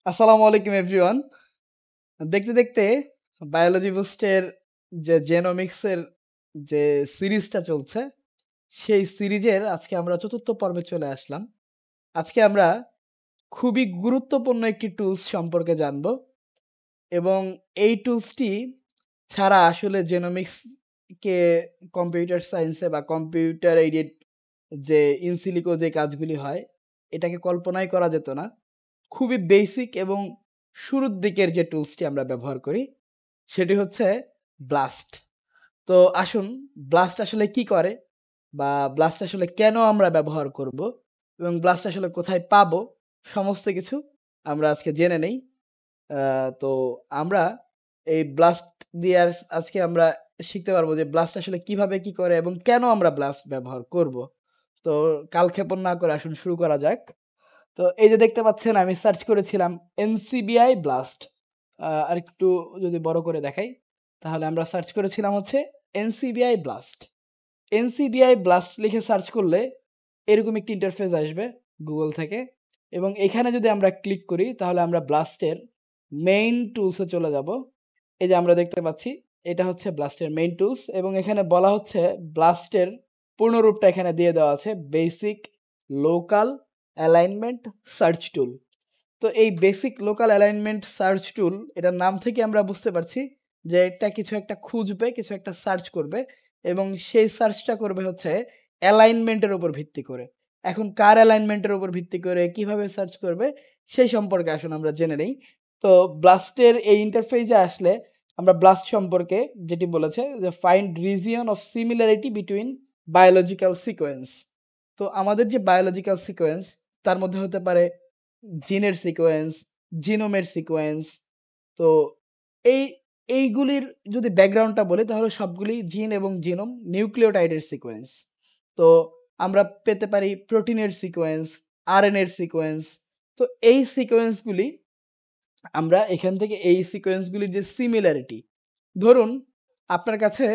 আসসালামু আলাইকুম এভরিওয়ান। দেখতে দেখতে বায়োলজি বুস্টের যে জেনোমিক্সের যে সিরিজটা চলছে, সেই সিরিজের আজকে আমরা চতুর্থ পর্বে চলে আসলাম। আজকে আমরা খুবই গুরুত্বপূর্ণ একটি টুলস সম্পর্কে জানব এবং এই টুলসটি ছাড়া আসলে জেনোমিক্সকে কম্পিউটার সায়েন্সে বা কম্পিউটার এইডেড যে ইনসিলিকো যে কাজগুলি হয়, এটাকে কল্পনাই করা যেত না। খুবই বেসিক এবং শুরুর দিকের যে টুলসটি আমরা ব্যবহার করি সেটি হচ্ছে ব্লাস্ট। তো আসুন ব্লাস্ট আসলে কি করে বা ব্লাস্ট আসলে কেন আমরা ব্যবহার করব এবং ব্লাস্ট আসলে কোথায় পাবো সমস্ত কিছু আমরা আজকে জেনে নেই। তো আমরা এই ব্লাস্ট দিয়ে আজকে আমরা শিখতে পারবো যে ব্লাস্ট আসলে কিভাবে কি করে এবং কেন আমরা ব্লাস্ট ব্যবহার করব। তো কালক্ষেপণ না করে আসুন শুরু করা যাক। তো এই যে দেখতে পাচ্ছেন আমি সার্চ করেছিলাম এনসিবিআই ব্লাস্ট। আরেকটু যদি বড় করে দেখাই তাহলে আমরা সার্চ করেছিলাম হচ্ছে এনসিবিআই ব্লাস্ট। এনসিবিআই ব্লাস্ট লিখে সার্চ করলে এরকম একটি ইন্টারফেস আসবে গুগল থেকে এবং এখানে যদি আমরা ক্লিক করি তাহলে আমরা ব্লাস্টের মেইন টুলসে চলে যাব। এই যে আমরা দেখতে পাচ্ছি এটা হচ্ছে ব্লাস্টের মেইন টুলস এবং এখানে বলা হচ্ছে ব্লাস্টের পূর্ণরূপটা এখানে দিয়ে দেওয়া আছে বেসিক লোকাল অ্যালাইনমেন্ট সার্চ টুল। তো এই বেসিক লোকাল অ্যালাইনমেন্ট সার্চ টুল এটার নাম থেকে আমরা বুঝতে পারছি যে এটা কিছু একটা খুঁজবে, কিছু একটা সার্চ করবে এবং সেই সার্চটা করবে হচ্ছে অ্যালাইনমেন্টের উপর ভিত্তি করে। এখন কার অ্যালাইনমেন্টের উপর ভিত্তি করে কিভাবে সার্চ করবে সেই সম্পর্কে আসুন আমরা জেনে নেই। তো ব্লাস্টের এই ইন্টারফেসে আসলে আমরা ব্লাস্ট সম্পর্কে যেটি বলেছে যে find region of similarity between biological sequence. তো আমাদের যে বায়োলজিক্যাল সিকোয়েন্স তার মধ্যে হতে পারে জিনের সিকোয়েন্স, জিনোমের সিকোয়েন্স। তো এই এইগুলির যদি ব্যাকগ্রাউন্ডটা বলি তাহলে সবগুলি জিন এবং জিনোম নিউক্লিওটাইডের সিকোয়েন্স। তো আমরা পেতে পারি প্রোটিনের সিকোয়েন্স, আরএনএর সিকোয়েন্স। তো এই সিকোয়েন্সগুলি আমরা এখান থেকে এই সিকোয়েন্সগুলির যে সিমিলারিটি, ধরুন আপনার কাছে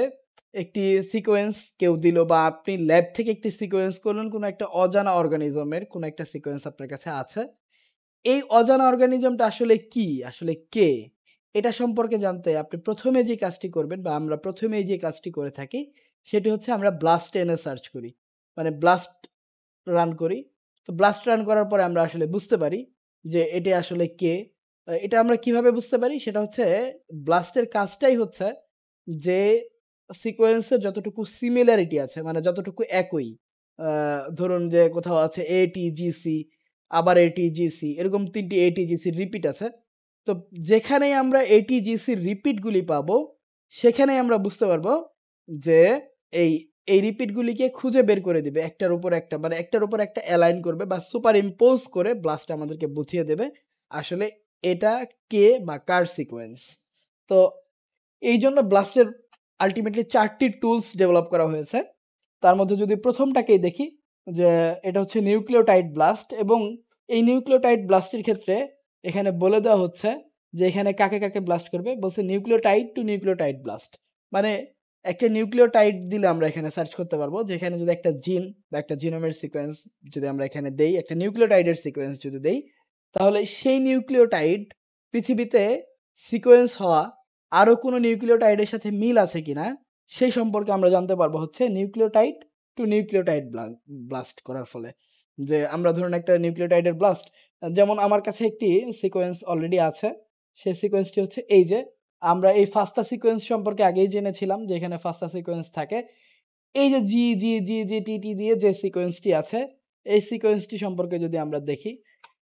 একটি সিকোয়েন্স কেউ দিল বা আপনি ল্যাব থেকে একটি সিকোয়েন্স করলেন, কোনো একটা অজানা অর্গানিজমের কোনো একটা সিকোয়েন্স আপনার কাছে আছে। এই অজানা অর্গানিজমটা আসলে কি? আসলে কে? এটা সম্পর্কে জানতে আপনি ১ম এ যে কাজটি করবেন বা আমরা ১ম এই যে কাজটি করে থাকি, সেটি হচ্ছে আমরা ব্লাস্ট এনে সার্চ করি। মানে ব্লাস্ট রান করি। তো ব্লাস্ট রান করার পরে আমরা আসলে বুঝতে পারি যে এটি আসলে কে? এটা আমরা কিভাবে বুঝতে পারি? সেটা হচ্ছে ব্লাস্টের কাজটাই হচ্ছে যে সিকোয়েন্সের যতটুকু সিমিলারিটি আছে মানে যতটুকু একই। আ ধরুন যে কোথাও আছে ATGC আবার ATGC এরকম ৩ টি ATGC রিপিট আছে। তো যেখানেই আমরা ATGC রিপিট গুলি পাবো, সেখানেই আমরা বুঝতে পারবো যে এই এই রিপিট গুলিকে খুঁজে বের করে দিবে। একটার উপর একটা মানে একটার উপর একটা অ্যালাইন করবে বা সুপার ইম্পোজ করে ব্লাস্ট আমাদেরকে বুঝিয়ে দেবে আসলে এটা কে বা কার সিকোয়েন্স। তো এইজন্য ব্লাস্টের আল্টিমেটলি ৪ টি টুলস ডেভেলপ করা হয়েছে। তার মধ্যে যদি ১ম টাকেই দেখি যে এটা হচ্ছে নিউক্লিওটাইড ব্লাস্ট এবং এই নিউক্লিওটাইড ব্লাস্টের ক্ষেত্রে এখানে বলে দেওয়া হচ্ছে যে এখানে কাকে, কাকে ব্লাস্ট করবে। বলছে নিউক্লিওটাইড টু নিউক্লিওটাইড ব্লাস্ট। মানে একটা নিউক্লিওটাইড দিলে আমরা এখানে সার্চ করতে পারবো যে এখানে যদি একটা জিন বা একটা জিনোমের সিকোয়েন্স যদি আমরা এখানে দেই, একটা নিউক্লিওটাইডের সিকোয়েন্স যদি দেই, তাহলে সেই নিউক্লিওটাইড পৃথিবীতে সিকোয়েন্স হওয়া আরো কোনো নিউক্লিওটাইডের সাথে মিল আছে কিনা সেই সম্পর্কে আমরা জানতে পারবো হচ্ছে নিউক্লিওটাইড টু নিউক্লিওটাইড ব্লাস্ট করার ফলে। যে আমরা ধরুন একটা নিউক্লিওটাইডের ব্লাস্ট, যেমন আমার কাছে একটি সিকোয়েন্স অলরেডি আছে। সেই সিকোয়েন্সটি হচ্ছে এই যে আমরা এই ফাস্টা সিকোয়েন্স সম্পর্কে আগেই জেনেছিলাম যে এখানে ফাস্টা সিকোয়েন্স থাকে। এই যে জি, দিয়ে যে সিকোয়েন্সটি আছে, এই সিকোয়েন্সটি সম্পর্কে যদি আমরা দেখি,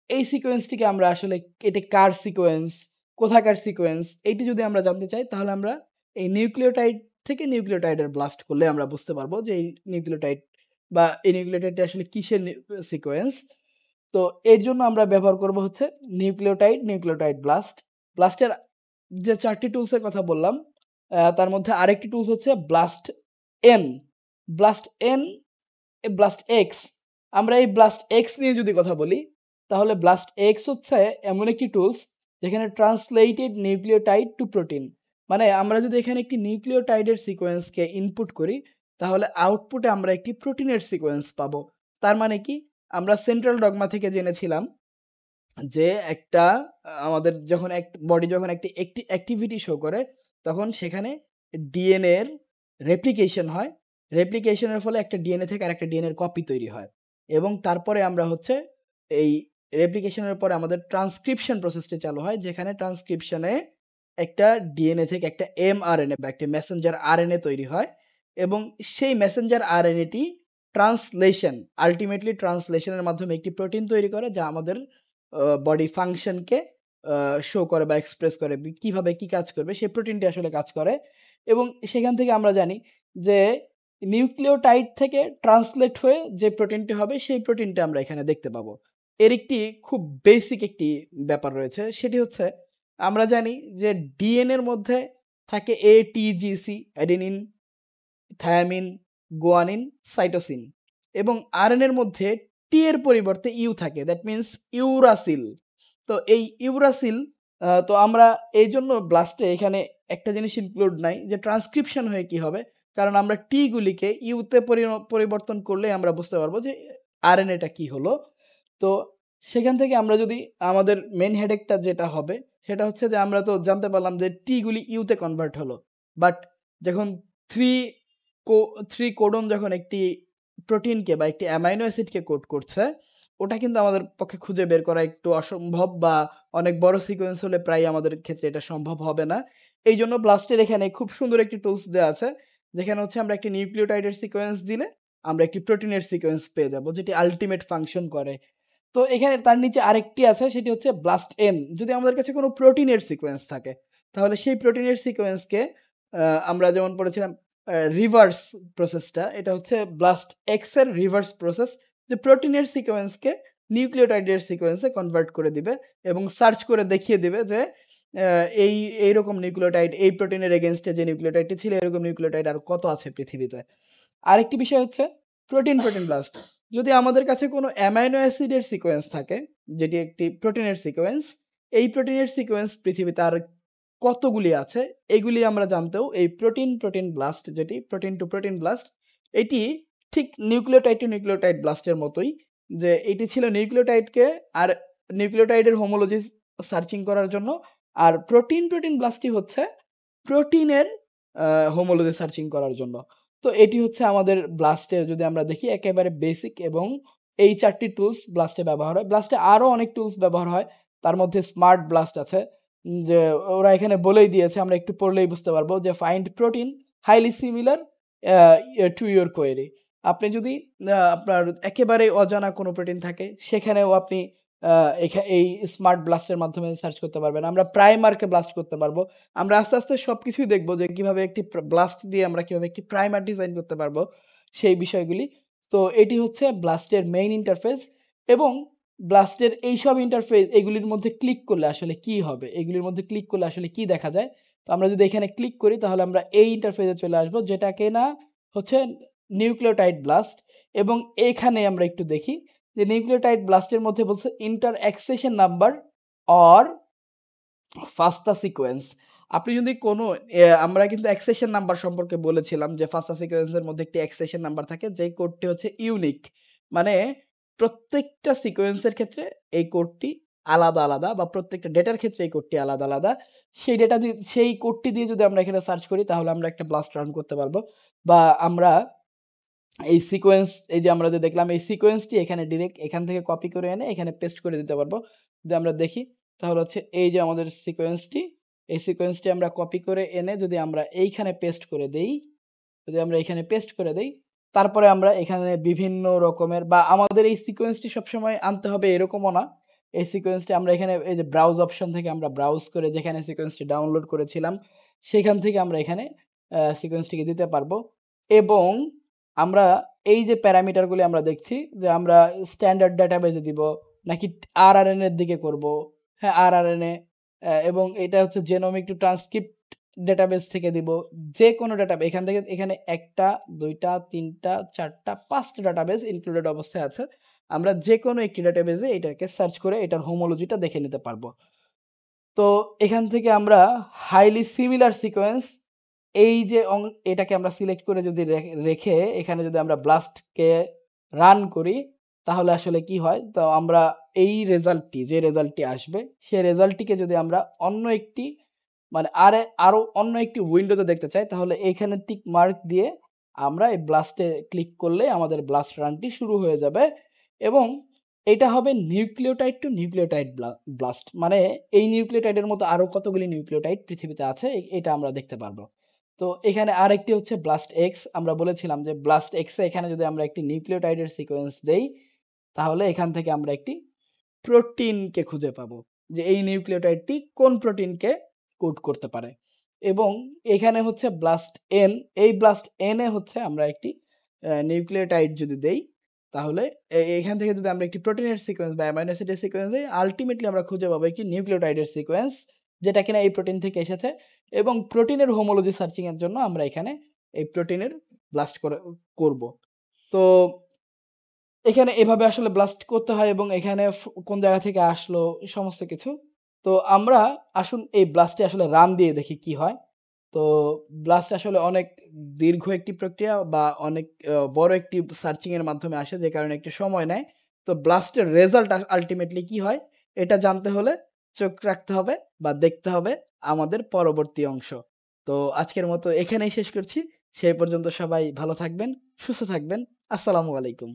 এই সিকোয়েন্সটিকে আমরা আসলে এটা কার সিকোয়েন্স, কোথাকার সিকোয়েন্স এইটি যদি আমরা জানতে চাই তাহলে আমরা এই নিউক্লিওটাইড থেকে নিউক্লিওটাইডের ব্লাস্ট করলে আমরা বুঝতে পারবো যে এই নিউক্লিওটাইড বা এই নিউক্লিওটাইডটা আসলে কিসের সিকোয়েন্স। তো এর জন্য আমরা ব্যবহার করব হচ্ছে নিউক্লিওটাইড ব্লাস্ট। ব্লাস্টের যে ৪ টি টুলস এর কথা বললাম, তার মধ্যে আরেকটি টুলস হচ্ছে blast N. Blast N, blast x. আমরা এই ব্লাস্ট এক্স নিয়ে যদি কথা বলি তাহলে ব্লাস্ট এক্স হচ্ছে এমন একটি টুলস যেখানে ট্রান্সলেটেড নিউক্লিওটাইড টু প্রোটিন। মানে আমরা যদি এখানে একটি নিউক্লিওটাইডের সিকোয়েন্সকে ইনপুট করি তাহলে আউটপুটে আমরা একটি প্রোটিনের সিকোয়েন্স পাবো। তার মানে কি আমরা সেন্ট্রাল ডগমা থেকে জেনেছিলাম যে একটা আমাদের যখন বডি যখন একটি অ্যাক্টিভিটি শো করে তখন সেখানে ডিএনএ এর রেপ্লিকেশন হয়। রেপ্লিকেশনের ফলে একটা ডিএনএ থেকে আরেকটা ডিএনএ এর কপি তৈরি হয় এবং তারপরে আমরা হচ্ছে এই রেপ্লিকেশনের পরে আমাদের ট্রান্সক্রিপশন প্রসেসটা চালু হয়, যেখানে ট্রান্সক্রিপশনে একটা ডিএনএ থেকে একটা এমআরএনএ বা একটা মেসেঞ্জার আরএনএ তৈরি হয় এবং সেই মেসেঞ্জার আরএনএটি আলটিমেটলি ট্রান্সলেশনের মাধ্যমে একটি প্রোটিন তৈরি করে যা আমাদের বডি ফাংশনকে শো করে বা এক্সপ্রেস করে কিভাবে কি কাজ করবে সেই প্রোটিনটি আসলে কাজ করে। এবং সেখান থেকে আমরা জানি যে নিউক্লিওটাইড থেকে ট্রান্সলেট হয়ে যে প্রোটিনটি হবে সেই প্রোটিনটা আমরা এখানে দেখতে পাবো। এর একটি খুব বেসিক একটি ব্যাপার রয়েছে, সেটি হচ্ছে আমরা জানি যে ডিএনএর মধ্যে থাকে এটিজিসি, অ্যাডেনিন, থায়ামিন, গুয়ানিন, সাইটোসিন এবং আরএনএর মধ্যে টি এর পরিবর্তে ইউ থাকে, দ্যাট মিন্স ইউরাসিল। তো এই ইউরাসিল তো আমরা এই জন্য ব্লাস্টে এখানে একটা জিনিস ইনক্লুড নাই যে ট্রান্সক্রিপশন হয়ে কি হবে, কারণ আমরা টি গুলিকে ইউতে পরিবর্তন করলে আমরা বুঝতে পারবো যে আরএনএটা কি হলো। তো সেখান থেকে আমরা যদি আমাদের মেন হেডেকটা যেটা হবে সেটা হচ্ছে যে আমরা তো জানতে পারলাম যে টি গুলি ইউতে কনভার্ট হলো, বাট যখন থ্রি থ্রি কোডন যখন একটি প্রোটিনকে বা একটি অ্যামাইনো অ্যাসিডকে কোড করছে, ওটা কিন্তু আমাদের পক্ষে খুঁজে বের করা একটু অসম্ভব, বা অনেক বড় সিকোয়েন্স হলে প্রায় আমাদের ক্ষেত্রে এটা সম্ভব হবে না। এই জন্য ব্লাস্টের এখানে খুব সুন্দর একটি টুলস দেওয়া আছে, যেখানে হচ্ছে আমরা একটি নিউক্লিওটাইডের সিকোয়েন্স দিলে আমরা একটি প্রোটিনের সিকোয়েন্স পেয়ে যাব, যেটি আলটিমেট ফাংশন করে। তো এখানে তার নিচে আরেকটি আছে, সেটি হচ্ছে ব্লাস্ট এন। যদি আমাদের কাছে কোনো প্রোটিনের সিকোয়েন্স থাকে তাহলে সেই প্রোটিনের সিকোয়েন্সকে আমরা যেমন পড়েছিলাম রিভার্স প্রসেসটা, এটা হচ্ছে ব্লাস্ট এক্স এর রিভার্স প্রসেস, যে প্রোটিনের সিকোয়েন্সকে নিউক্লিওটাইডের সিকোয়েন্সে কনভার্ট করে দিবে এবং সার্চ করে দেখিয়ে দিবে যে এইরকম নিউক্লিওটাইড এই প্রোটিনের এগেনস্টে যে নিউক্লিওটাইডটি ছিল এরকম নিউক্লিওটাইড আর কত আছে পৃথিবীতে। আরেকটি বিষয় হচ্ছে প্রোটিন ব্লাস্ট। যদি আমাদের কাছে কোনো অ্যামাইনো অ্যাসিডের সিকোয়েন্স থাকে, যেটি একটি প্রোটিনের সিকোয়েন্স, এই প্রোটিনের সিকোয়েন্স পৃথিবীতে আর কতগুলি আছে এগুলি আমরা জানতেও এই প্রোটিন ব্লাস্ট, যেটি প্রোটিন টু প্রোটিন ব্লাস্ট, এটি ঠিক নিউক্লিওটাইড টু নিউক্লিওটাইড ব্লাস্টের মতোই, যে এটি ছিল নিউক্লিওটাইডকে আর নিউক্লিওটাইডের হোমোলজি সার্চিং করার জন্য, আর প্রোটিন ব্লাস্টই হচ্ছে প্রোটিনের হোমোলজি সার্চিং করার জন্য। তো এটি হচ্ছে আমাদের ব্লাস্টের, যদি আমরা দেখি একেবারে বেসিক, এবং এই চারটি টুলস ব্লাস্টে ব্যবহার হয়। ব্লাস্টে আরও অনেক টুলস ব্যবহার হয়, তার মধ্যে স্মার্ট ব্লাস্ট আছে, যে ওরা এখানে বলেই দিয়েছে, আমরা একটু পড়লেই বুঝতে পারবো যে find protein highly similar to your query. আপনি যদি আপনার একেবারে অজানা কোনো প্রোটিন থাকে সেখানেও আপনি এই স্মার্ট ব্লাস্টের মাধ্যমে সার্চ করতে পারবেন। আমরা প্রাইমারকে ব্লাস্ট করতে পারবো। আমরা আস্তে আস্তে সবকিছুই দেখবো যে কিভাবে একটি ব্লাস্ট দিয়ে আমরা কিভাবে একটি প্রাইমার ডিজাইন করতে পারবো সেই বিষয়গুলি। তো এটি হচ্ছে ব্লাস্টের মেইন ইন্টারফেস, এবং ব্লাস্টের এইসব ইন্টারফেস এগুলির মধ্যে ক্লিক করলে আসলে কি হবে, এগুলির মধ্যে ক্লিক করলে আসলে কি দেখা যায়। তো আমরা যদি এখানে ক্লিক করি তাহলে আমরা এই ইন্টারফেসে চলে আসবো, যেটাকে না হচ্ছে নিউক্লিওটাইড ব্লাস্ট। এবং এখানে আমরা একটু দেখি যে নিউক্লিওটাইড ব্লাস্টের মধ্যে বলছে enter accession number or FASTA sequence. আপনি যদি কোনো আমরা কিন্তু অ্যাক্সেশন নাম্বার সম্পর্কে বলেছিলাম যে ফাস্টা সিকোয়েন্সের মধ্যে একটি অ্যাক্সেশন নাম্বার থাকে, যে কোডটি হচ্ছে ইউনিক, মানে প্রত্যেকটা সিকোয়েন্সের ক্ষেত্রে এই কোডটি আলাদা আলাদা, বা প্রত্যেকটা ডেটার ক্ষেত্রে এই কোডটি আলাদা আলাদা। সেই ডেটা দিয়ে, সেই কোডটি দিয়ে যদি আমরা এখানে সার্চ করি তাহলে আমরা একটা ব্লাস্ট রান করতে পারবো, বা আমরা এই সিকোয়েন্স, এই যে আমরা যে দেখলাম এই সিকোয়েন্সটি এখানে ডিরেক্ট এখান থেকে কপি করে এনে এখানে পেস্ট করে দিতে পারবো। যদি আমরা দেখি তাহলে হচ্ছে এই যে আমাদের সিকোয়েন্সটি, এই সিকোয়েন্সটি আমরা কপি করে এনে যদি আমরা এইখানে পেস্ট করে দেই, যদি আমরা এখানে পেস্ট করে দেই, তারপরে আমরা এখানে বিভিন্ন রকমের, বা আমাদের এই সিকোয়েন্সটি সবসময় আনতে হবে এরকমও না। এই সিকোয়েন্সটি আমরা এখানে এই যে ব্রাউজ অপশন থেকে আমরা ব্রাউজ করে যেখানে সিকোয়েন্সটি ডাউনলোড করেছিলাম সেখান থেকে আমরা এখানে সিকোয়েন্সটিকে দিতে পারবো। এবং আমরা এই যে প্যারামিটারগুলি আমরা দেখছি যে আমরা স্ট্যান্ডার্ড ডাটাবেজে দিব নাকি আরআরএন এর দিকে করব। হ্যাঁ, আরআরএনএ, এবং এটা হচ্ছে জেনোমিক টু ট্রান্সক্রিপ্ট ডেটাবেস থেকে দিব, যে কোনো ডাটাবেস এখান থেকে, এখানে একটা, দুইটা, তিনটা, চারটা, পাঁচটা ডাটাবেস ইনক্লুডেড অবস্থায় আছে। আমরা যে কোনো একটি ডাটাবেসে এটাকে সার্চ করে এটার হোমোলজিটা দেখে নিতে পারবো। তো এখান থেকে আমরা হাইলি সিমিলার সিকোয়েন্স, এই যে এটাকে আমরা সিলেক্ট করে যদি রেখে এখানে যদি আমরা ব্লাস্টকে রান করি তাহলে আসলে কি হয়, তো আমরা এই রেজাল্টটি যে রেজাল্টটি আসবে সেই রেজাল্টটিকে যদি আমরা অন্য একটি মানে আরো অন্য একটি উইন্ডোতে দেখতে চাই তাহলে এইখানে টিক মার্ক দিয়ে আমরা এই ব্লাস্টে ক্লিক করলে আমাদের ব্লাস্ট রানটি শুরু হয়ে যাবে এবং এটা হবে নিউক্লিওটাইড টু নিউক্লিওটাইড ব্লাস্ট মানে এই নিউক্লিওটাইডের মতো আরো কতগুলি নিউক্লিওটাইড পৃথিবীতে আছে এটা আমরা দেখতে পারবো। তো এখানে আরেকটি হচ্ছে ব্লাস্ট এক্স। আমরা বলেছিলাম যে ব্লাস্ট এক্সে এখানে যদি আমরা একটি নিউক্লিওটাইডের সিকোয়েন্স দেই তাহলে এখান থেকে আমরা একটি প্রোটিনকে খুঁজে পাবো যে এই নিউক্লিওটাইডটি কোন প্রোটিনকে কোড করতে পারে এবং এখানে হচ্ছে ব্লাস্ট এন। এই ব্লাস্ট এন এ হচ্ছে আমরা একটি নিউক্লিওটাইড যদি দেই তাহলে এখান থেকে যদি আমরা একটি প্রোটিনের সিকোয়েন্স বা অ্যামাইনো অ্যাসিডের সিকোয়েন্স দিই আলটিমেটলি আমরা খুঁজে পাবো একটি নিউক্লিওটাইডের সিকোয়েন্স যেটা কিনা এই প্রোটিন থেকে এসেছে এবং প্রোটিনের হোমোলজি সার্চিং এর জন্য আমরা এখানে এই প্রোটিনের ব্লাস্ট করব। তো এখানে এভাবে আসলে ব্লাস্ট করতে হয় এবং এখানে কোন জায়গা থেকে আসলো সমস্ত কিছু। তো আমরা আসুন এই ব্লাস্টে আসলে রান দিয়ে দেখি কি হয়। তো ব্লাস্ট আসলে অনেক দীর্ঘ একটি প্রক্রিয়া বা অনেক বড় একটি সার্চিং এর মাধ্যমে আসে যে কারণে একটু সময় নেয়। তো ব্লাস্টের রেজাল্ট আলটিমেটলি কি হয় এটা জানতে হলে চোখ রাখতে হবে বা দেখতে হবে আমাদের পরবর্তী অংশ। তো আজকের মতো এখানেই শেষ করছি। সেই পর্যন্ত সবাই ভালো থাকবেন, সুস্থ থাকবেন। আসসালামু আলাইকুম।